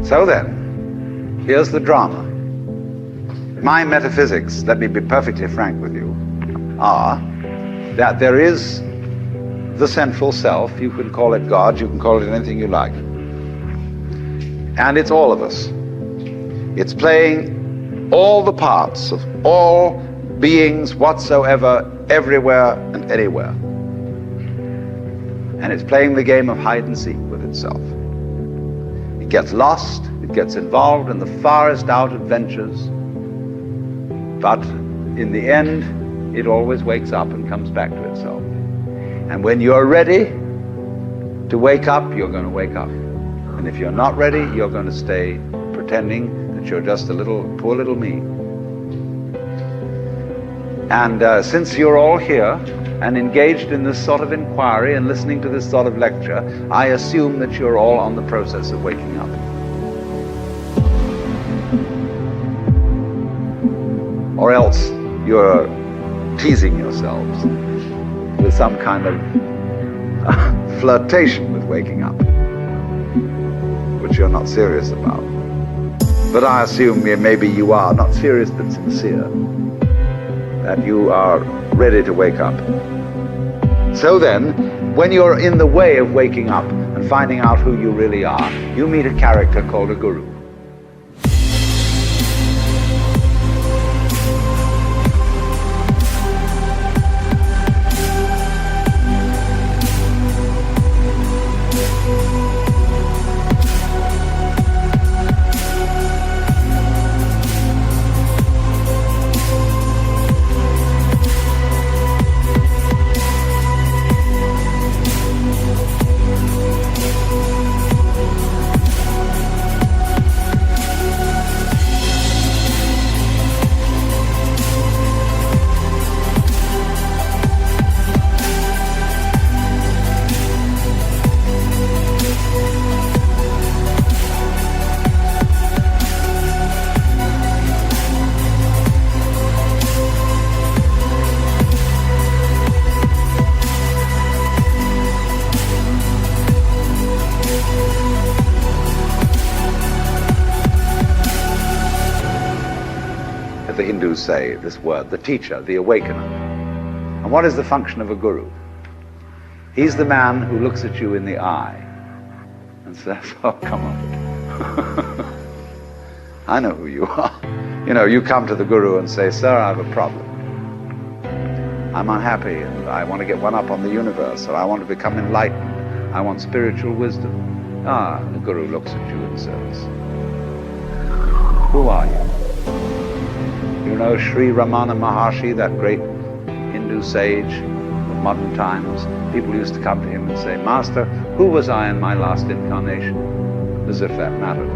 So then, here's the drama. My metaphysics, let me be perfectly frank with you, are that there is the central self. You can call it God, you can call it anything you like. And it's all of us. It's playing all the parts of all beings whatsoever, everywhere and anywhere. And it's playing the game of hide and seek with itself. It gets lost, it gets involved in the farthest out adventures, but in the end, it always wakes up and comes back to itself. And when you're ready to wake up, you're going to wake up. And if you're not ready, you're going to stay pretending that you're just a poor little me. And since you're all here and engaged in this sort of inquiry and listening to this sort of lecture, I assume that you're all on the process of waking up. Or else you're teasing yourselves with some kind of flirtation with waking up, which you're not serious about. But I assume maybe you are, not serious but sincere, that you are ready to wake up. So then, when you're in the way of waking up and finding out who you really are, you meet a character called a guru. The Hindus say this word, the teacher, the awakener. And what is the function of a guru? He's the man who looks at you in the eye and says, oh, come on. I know who you are. You know, you come to the guru and say, sir, I have a problem. I'm unhappy and I want to get one up on the universe, or I want to become enlightened. I want spiritual wisdom. The guru looks at you and says, who are you? You know Sri Ramana Maharshi, that great Hindu sage of modern times? People used to come to him and say, Master, who was I in my last incarnation? As if that mattered.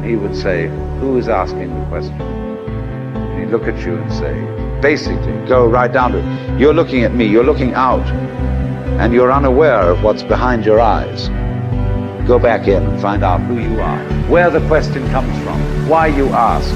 He would say, who is asking the question? And he'd look at you and say, basically, go right down to it. You're looking at me, you're looking out, and you're unaware of what's behind your eyes. Go back in and find out who you are, where the question comes from, why you ask.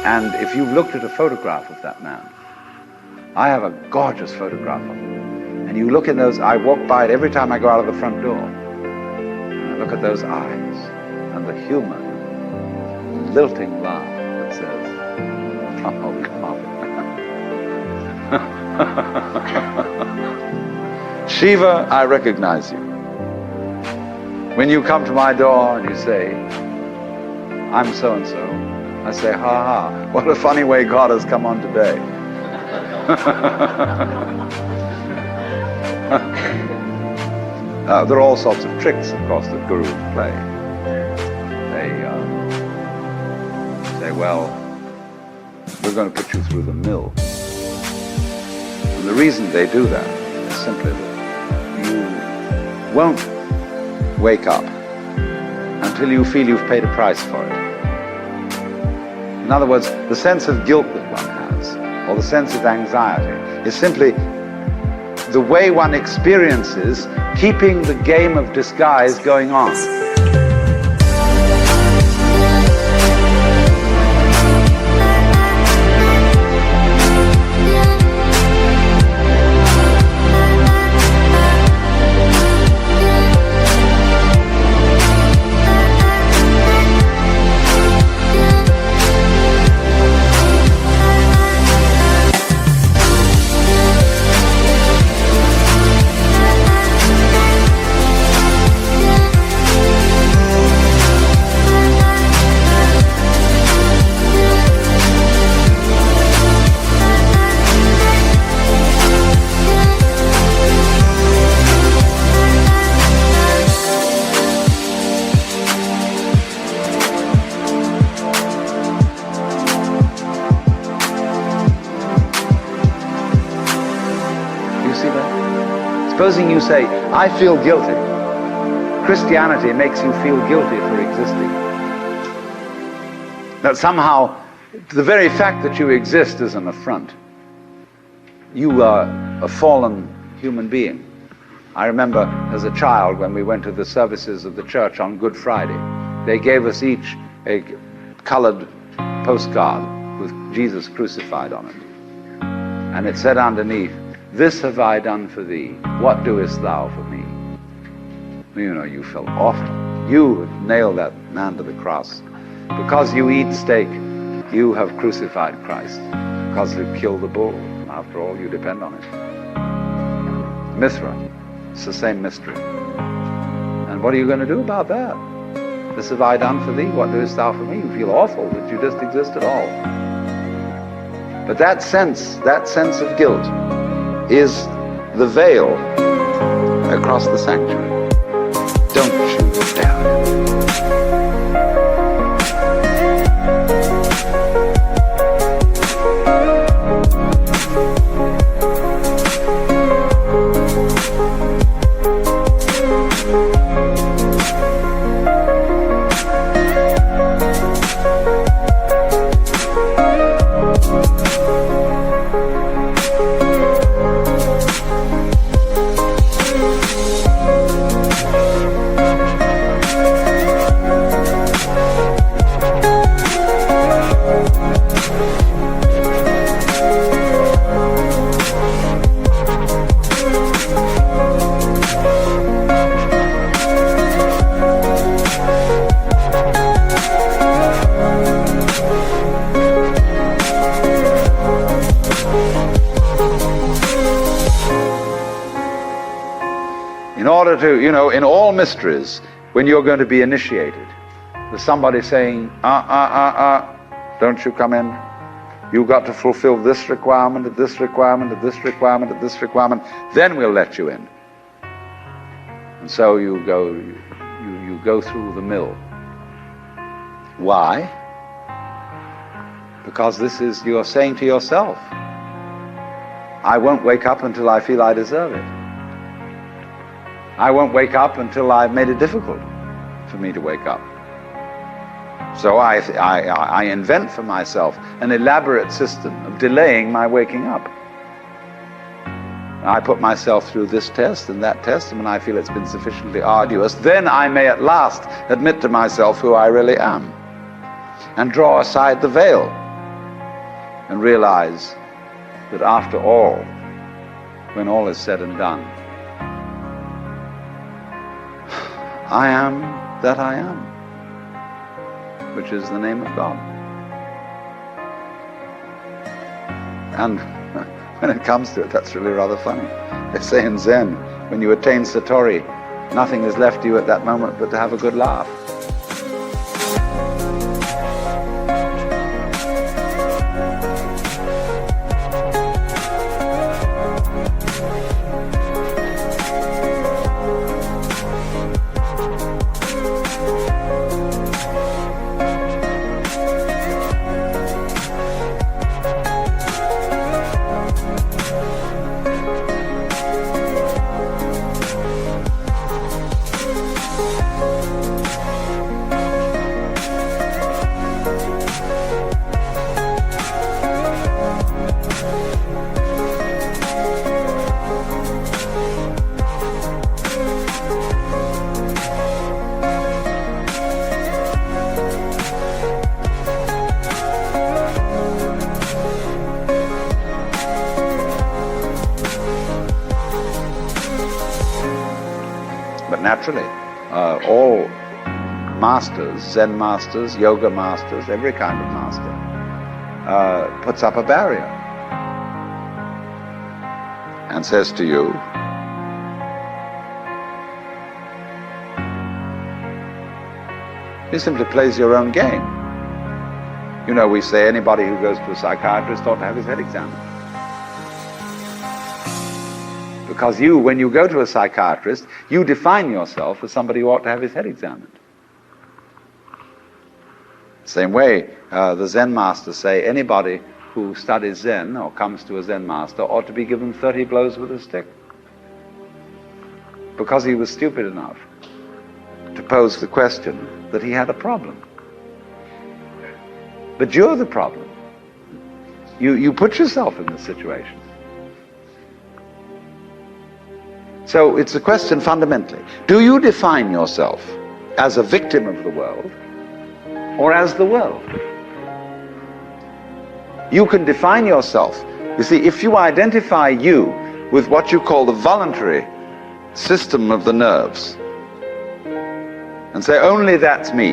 And if you've looked at a photograph of that man, I have a gorgeous photograph of him. And you look in those, I walk by it every time I go out of the front door. And I look at those eyes and the humor, lilting laugh that says, oh, come on. Shiva, I recognize you. When you come to my door and you say, I'm so-and-so, I say, ha ha, what a funny way God has come on today. There are all sorts of tricks, of course, that gurus play. They say, well, we're going to put you through the mill. And the reason they do that is simply that you won't wake up until you feel you've paid a price for it. In other words, the sense of guilt that one has, or the sense of anxiety, is simply the way one experiences keeping the game of disguise going on. Supposing you say, I feel guilty. Christianity makes you feel guilty for existing. That somehow, the very fact that you exist is an affront. You are a fallen human being. I remember as a child when we went to the services of the church on Good Friday, they gave us each a colored postcard with Jesus crucified on it. And it said underneath, this have I done for thee, what doest thou for me? You know, you felt awful. You nailed that man to the cross. Because you eat steak, you have crucified Christ. Because you killed the bull. After all, you depend on it. Mithra, it's the same mystery. And what are you going to do about that? This have I done for thee, what doest thou for me? You feel awful that you just exist at all. But that sense of guilt is the veil across the sanctuary. Don't you dare. In order to, in all mysteries, when you're going to be initiated, there's somebody saying, don't you come in. You've got to fulfill this requirement, and this requirement, and this requirement, and this requirement, then we'll let you in. And so you go through the mill. Why? Because you're saying to yourself, I won't wake up until I feel I deserve it. I won't wake up until I've made it difficult for me to wake up. So I invent for myself an elaborate system of delaying my waking up. I put myself through this test and that test, and when I feel it's been sufficiently arduous, then I may at last admit to myself who I really am and draw aside the veil and realize that after all, when all is said and done, I am that I am, which is the name of God. And when it comes to it, that's really rather funny. They say in Zen, when you attain Satori, nothing is left to you at that moment but to have a good laugh. Naturally, all masters, Zen masters, yoga masters, every kind of master, puts up a barrier and says to you, he simply plays your own game. You know, we say anybody who goes to a psychiatrist ought to have his head examined. Because you, when you go to a psychiatrist, you define yourself as somebody who ought to have his head examined. Same way, the Zen masters say anybody who studies Zen or comes to a Zen master ought to be given 30 blows with a stick. Because he was stupid enough to pose the question that he had a problem. But you're the problem. You put yourself in this situation. So it's a question fundamentally, do you define yourself as a victim of the world or as the world? You can define yourself. You see, if you identify you with what you call the voluntary system of the nerves and say only that's me,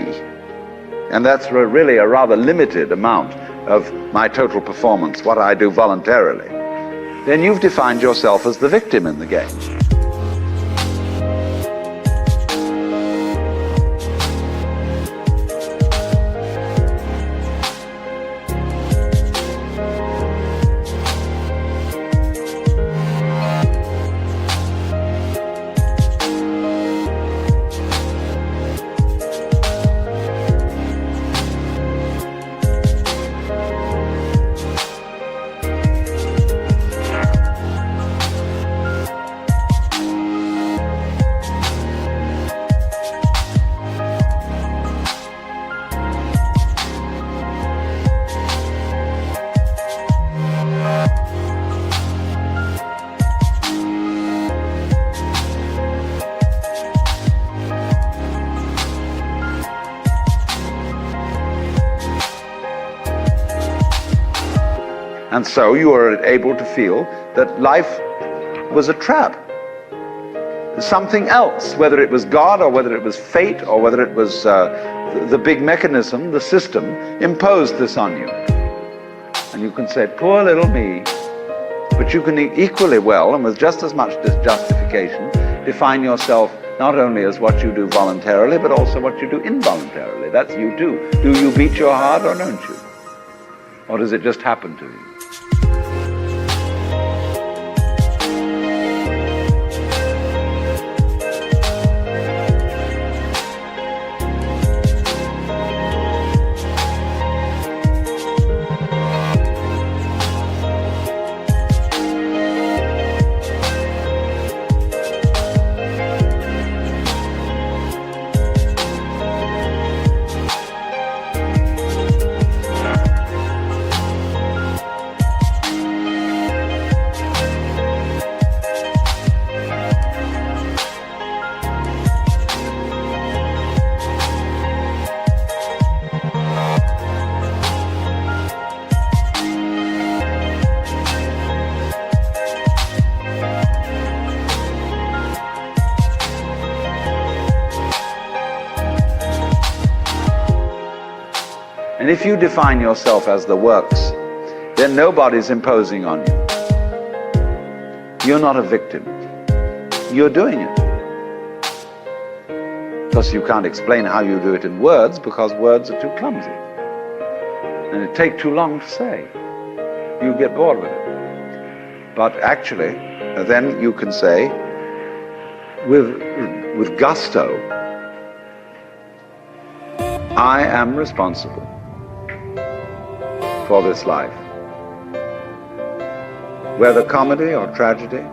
and that's really a rather limited amount of my total performance, what I do voluntarily, then you've defined yourself as the victim in the game. And so you are able to feel that life was a trap. Something else, whether it was God or whether it was fate or whether it was the big mechanism, the system, imposed this on you. And you can say, poor little me, but you can equally well, and with just as much justification, define yourself not only as what you do voluntarily, but also what you do involuntarily. That's you do. Do you beat your heart or don't you? Or does it just happen to you? And if you define yourself as the works, then nobody's imposing on you. You're not a victim. You're doing it. Because you can't explain how you do it in words, because words are too clumsy. And it takes too long to say. You get bored with it. But actually, then you can say, with gusto, I am responsible for this life. Whether comedy or tragedy,